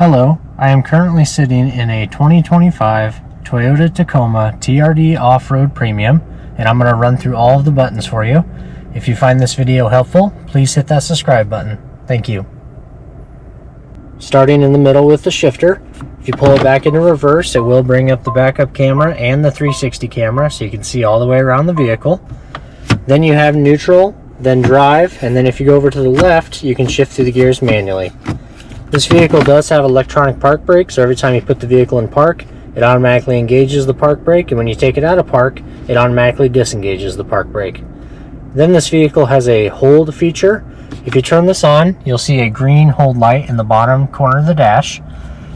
Hello, I am currently sitting in a 2025 Toyota Tacoma TRD Off-Road Premium, and I'm going to run through all of the buttons for you. If you find this video helpful, please hit that subscribe button. Thank you. Starting in the middle with the shifter, if you pull it back into reverse, it will bring up the backup camera and the 360 camera so you can see all the way around the vehicle. Then you have neutral, then drive, and then if you go over to the left, you can shift through the gears manually. This vehicle does have electronic park brake, so every time you put the vehicle in park, it automatically engages the park brake, and when you take it out of park, it automatically disengages the park brake. Then this vehicle has a hold feature. If you turn this on, you'll see a green hold light in the bottom corner of the dash.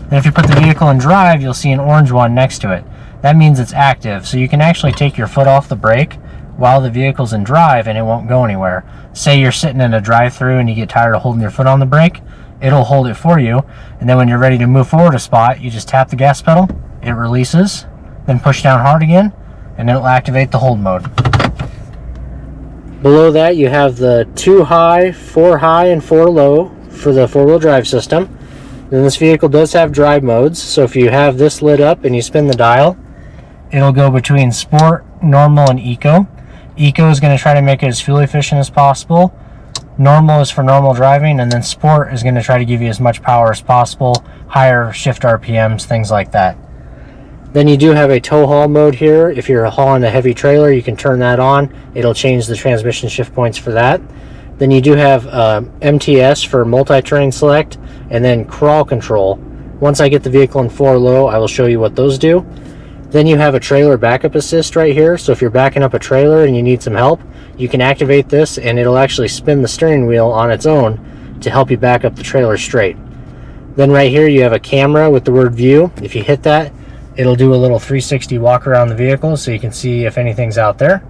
Then if you put the vehicle in drive, you'll see an orange one next to it. That means it's active, so you can actually take your foot off the brake while the vehicle's in drive and it won't go anywhere. Say you're sitting in a drive-thru and you get tired of holding your foot on the brake, it'll hold it for you, and then when you're ready to move forward a spot, you just tap the gas pedal, it releases, then push down hard again, and it'll activate the hold mode. Below that you have the 2 high, 4 high, and 4 low for the 4-wheel drive system. Then this vehicle does have drive modes, so if you have this lit up and you spin the dial, it'll go between sport, normal, and eco. Eco is going to try to make it as fuel efficient as possible. Normal is for normal driving, and then sport is going to try to give you as much power as possible, higher shift RPMs, things like that. Then you do have a tow haul mode here. If you're hauling a heavy trailer, you can turn that on. It'll change the transmission shift points for that. Then you do have MTS for multi-terrain select, and then crawl control. Once I get the vehicle in 4 low, I will show you what those do. Then you have a trailer backup assist right here, so if you're backing up a trailer and you need some help, you can activate this and it'll actually spin the steering wheel on its own to help you back up the trailer straight. Then right here you have a camera with the word view. If you hit that, it'll do a little 360 walk around the vehicle so you can see if anything's out there.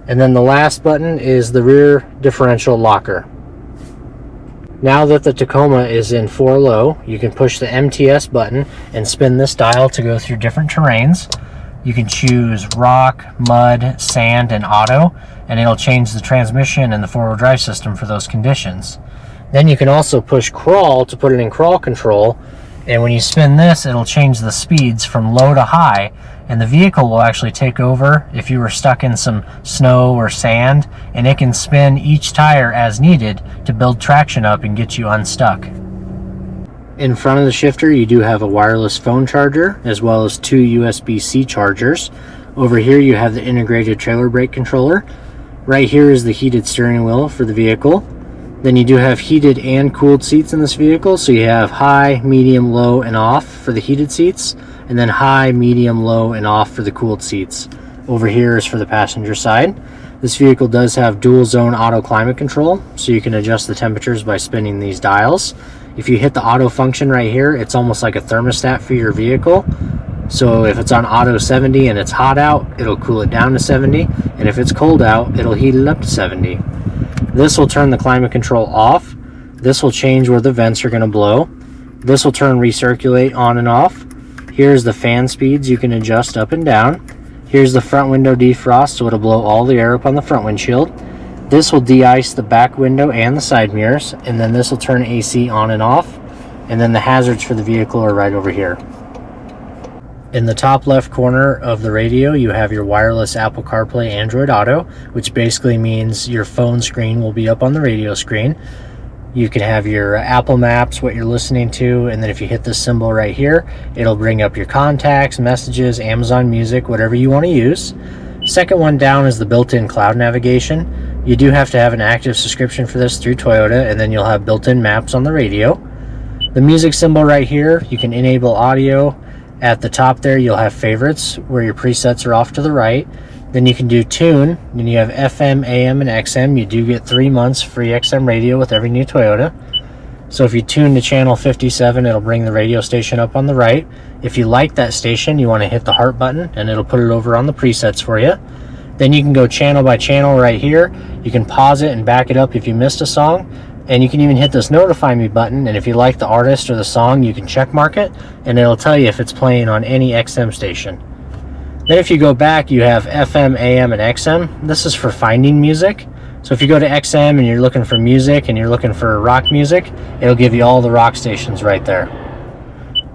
And then the last button is the rear differential locker. Now that the Tacoma is in 4 low, you can push the MTS button and spin this dial to go through different terrains. You can choose rock, mud, sand, and auto, and it'll change the transmission and the 4-wheel drive system for those conditions. Then you can also push crawl to put it in crawl control, and when you spin this, it'll change the speeds from low to high, and the vehicle will actually take over if you were stuck in some snow or sand, and it can spin each tire as needed to build traction up and get you unstuck. In front of the shifter, you do have a wireless phone charger as well as 2 USB-C chargers. Over here you have the integrated trailer brake controller. Right here is the heated steering wheel for the vehicle. Then you do have heated and cooled seats in this vehicle, so you have high, medium, low, and off for the heated seats, and then high, medium, low, and off for the cooled seats. Over here is for the passenger side. This vehicle does have dual zone auto climate control, so you can adjust the temperatures by spinning these dials. If you hit the auto function right here, it's almost like a thermostat for your vehicle. So if it's on auto 70 and it's hot out, it'll cool it down to 70, and if it's cold out, it'll heat it up to 70. This will turn the climate control off. This will change where the vents are going to blow. This will turn recirculate on and off. Here's the fan speeds you can adjust up and down. Here's the front window defrost, so it'll blow all the air up on the front windshield. This will de-ice the back window and the side mirrors, and then this will turn AC on and off. And then the hazards for the vehicle are right over here. In the top left corner of the radio, you have your wireless Apple CarPlay Android Auto, which basically means your phone screen will be up on the radio screen. You can have your Apple Maps, what you're listening to, and then if you hit this symbol right here, it'll bring up your contacts, messages, Amazon Music, whatever you want to use. Second one down is the built-in cloud navigation. You do have to have an active subscription for this through Toyota, and then you'll have built-in maps on the radio. The music symbol right here, you can enable audio. At the top there, you'll have favorites where your presets are off to the right. Then you can do tune. Then you have FM, AM, and XM. You do get 3 months free XM radio with every new Toyota. So if you tune to channel 57, it'll bring the radio station up on the right. If you like that station, you want to hit the heart button and it'll put it over on the presets for you. Then you can go channel by channel right here. You can pause it and back it up if you missed a song. And you can even hit this notify me button, and if you like the artist or the song, you can check mark it and it'll tell you if it's playing on any XM station. Then if you go back, you have FM, AM, and XM. This is for finding music. So if you go to XM and you're looking for music and you're looking for rock music, it'll give you all the rock stations right there.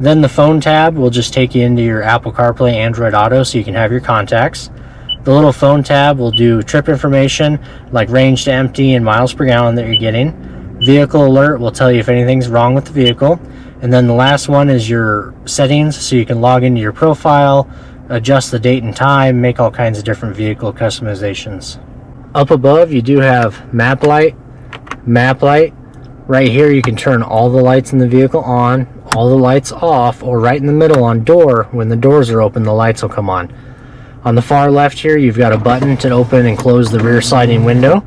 Then the phone tab will just take you into your Apple CarPlay, Android Auto, so you can have your contacts. The little phone tab will do trip information like range to empty and miles per gallon that you're getting. Vehicle alert will tell you if anything's wrong with the vehicle. And then the last one is your settings, so you can log into your profile, adjust the date and time, make all kinds of different vehicle customizations. Up above you do have map light. Right here you can turn all the lights in the vehicle on, all the lights off, or right in the middle on door, when the doors are open the lights will come on. On the far left here you've got a button to open and close the rear sliding window.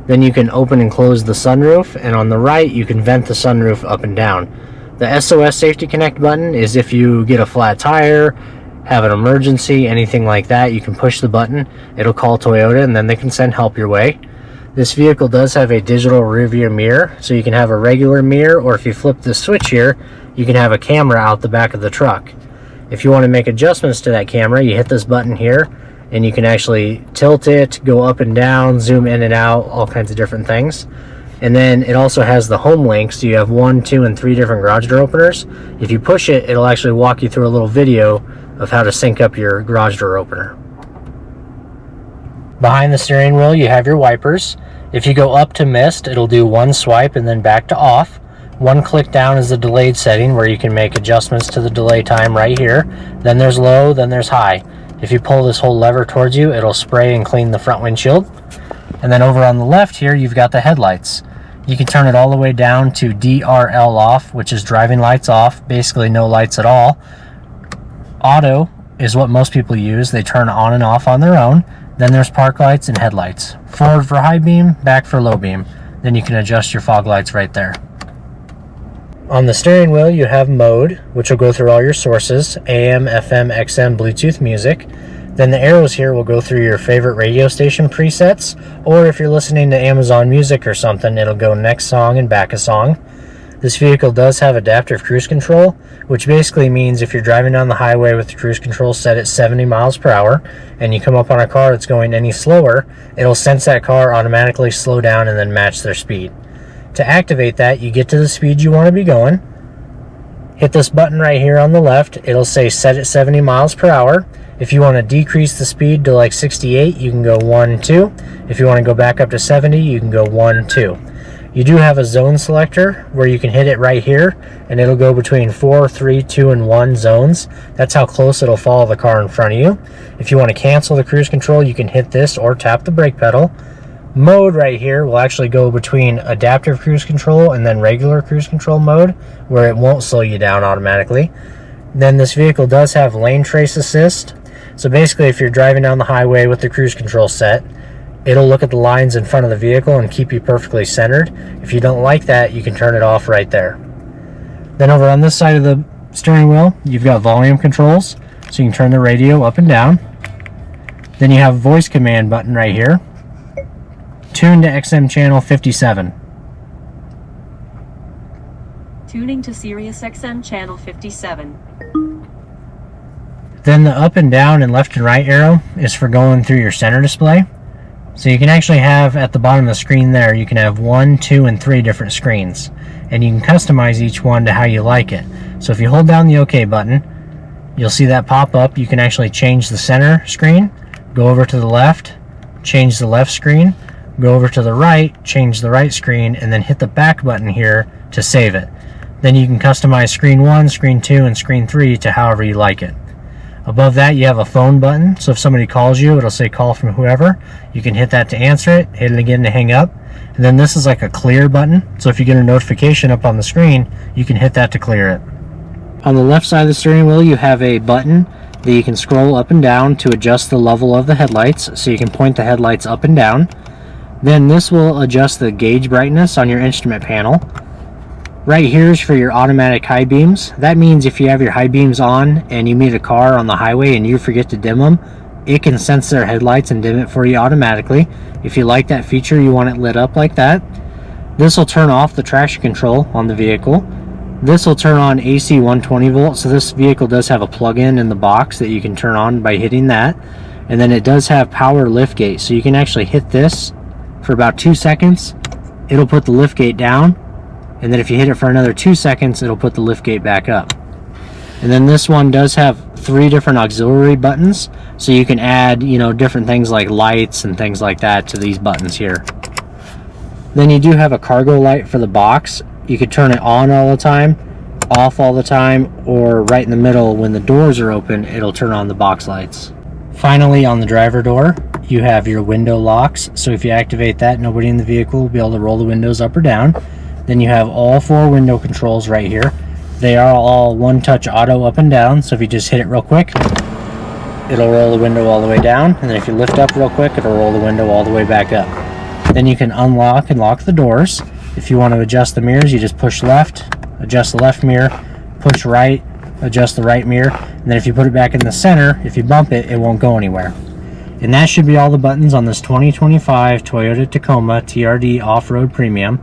Then you can open and close the sunroof, and on the right you can vent the sunroof up and down. The SOS Safety Connect button is if you get a flat tire, have an emergency, anything like that, you can push the button, it'll call Toyota, and then they can send help your way. This vehicle does have a digital rear view mirror, so you can have a regular mirror, or if you flip the switch here, you can have a camera out the back of the truck. If you want to make adjustments to that camera, you hit this button here, and you can actually tilt it, go up and down, zoom in and out, all kinds of different things. And then it also has the home link, so you have 1, 2, and 3 different garage door openers. If you push it, it'll actually walk you through a little video of how to sync up your garage door opener. Behind the steering wheel you have your wipers. If you go up to mist, it'll do one swipe and then back to off. One click down is the delayed setting, where you can make adjustments to the delay time right here. Then there's low, then there's high. If you pull this whole lever towards you, it'll spray and clean the front windshield. And then over on the left here, you've got the headlights. You can turn it all the way down to DRL off, which is driving lights off, basically no lights at all. Auto is what most people use. They turn on and off on their own. Then there's park lights and headlights. Forward for high beam, back for low beam. Then you can adjust your fog lights right there. On the steering wheel you have mode, which will go through all your sources, AM, FM, XM, Bluetooth music. Then the arrows here will go through your favorite radio station presets, or if you're listening to Amazon Music or something, it'll go next song and back a song. This vehicle does have adaptive cruise control, which basically means if you're driving down the highway with the cruise control set at 70 miles per hour and you come up on a car that's going any slower, it'll sense that car, automatically slow down and then match their speed. To activate that, you get to the speed you want to be going, hit this button right here on the left, it'll say set at 70 miles per hour. If you want to decrease the speed to like 68, you can go 1, 2. If you want to go back up to 70, you can go 1, 2. You do have a zone selector where you can hit it right here, and it'll go between 4, 3, 2, and 1 zones. That's how close it'll follow the car in front of you. If you want to cancel the cruise control, you can hit this or tap the brake pedal. Mode right here will actually go between adaptive cruise control and then regular cruise control mode, where it won't slow you down automatically. Then this vehicle does have lane trace assist. So basically, if you're driving down the highway with the cruise control set, it'll look at the lines in front of the vehicle and keep you perfectly centered. If you don't like that, you can turn it off right there. Then over on this side of the steering wheel, you've got volume controls, so you can turn the radio up and down. Then you have a voice command button right here. Tune to XM channel 57. Tuning to Sirius XM channel 57. Then the up and down and left and right arrow is for going through your center display. So you can actually have at the bottom of the screen there, you can have 1, 2, and 3 different screens. And you can customize each one to how you like it. So if you hold down the OK button, you'll see that pop up. You can actually change the center screen, go over to the left, change the left screen, go over to the right, change the right screen, and then hit the back button here to save it. Then you can customize screen 1, screen 2, and screen 3 to however you like it. Above that you have a phone button, so if somebody calls you, it'll say call from whoever. You can hit that to answer it, hit it again to hang up. And then this is like a clear button, so if you get a notification up on the screen, you can hit that to clear it. On the left side of the steering wheel you have a button that you can scroll up and down to adjust the level of the headlights, so you can point the headlights up and down. Then this will adjust the gauge brightness on your instrument panel. Right here is for your automatic high beams. That means if you have your high beams on and you meet a car on the highway and you forget to dim them, it can sense their headlights and dim it for you automatically. If you like that feature, you want it lit up like that. This will turn off the traction control on the vehicle. This will turn on AC 120 volts. So this vehicle does have a plug-in in the box that you can turn on by hitting that. And then it does have power liftgate, so you can actually hit this for about 2 seconds. It'll put the liftgate down. And then if you hit it for another 2 seconds, it'll put the liftgate back up. And then this one does have 3 different auxiliary buttons, so you can add, you know, different things like lights and things like that to these buttons here. Then you do have a cargo light for the box. You could turn it on all the time, off all the time, or right in the middle when the doors are open, it'll turn on the box lights. Finally, on the driver door, you have your window locks. So if you activate that, nobody in the vehicle will be able to roll the windows up or down. Then you have all 4 window controls right here. They are all one-touch auto up and down, so if you just hit it real quick, it'll roll the window all the way down, and then if you lift up real quick, it'll roll the window all the way back up. Then you can unlock and lock the doors. If you want to adjust the mirrors, you just push left, adjust the left mirror, push right, adjust the right mirror, and then if you put it back in the center, if you bump it, it won't go anywhere. And that should be all the buttons on this 2025 Toyota Tacoma TRD Off-Road Premium.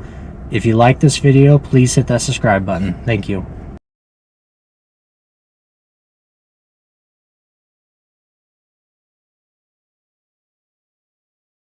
If you like this video, please hit that subscribe button. Thank you.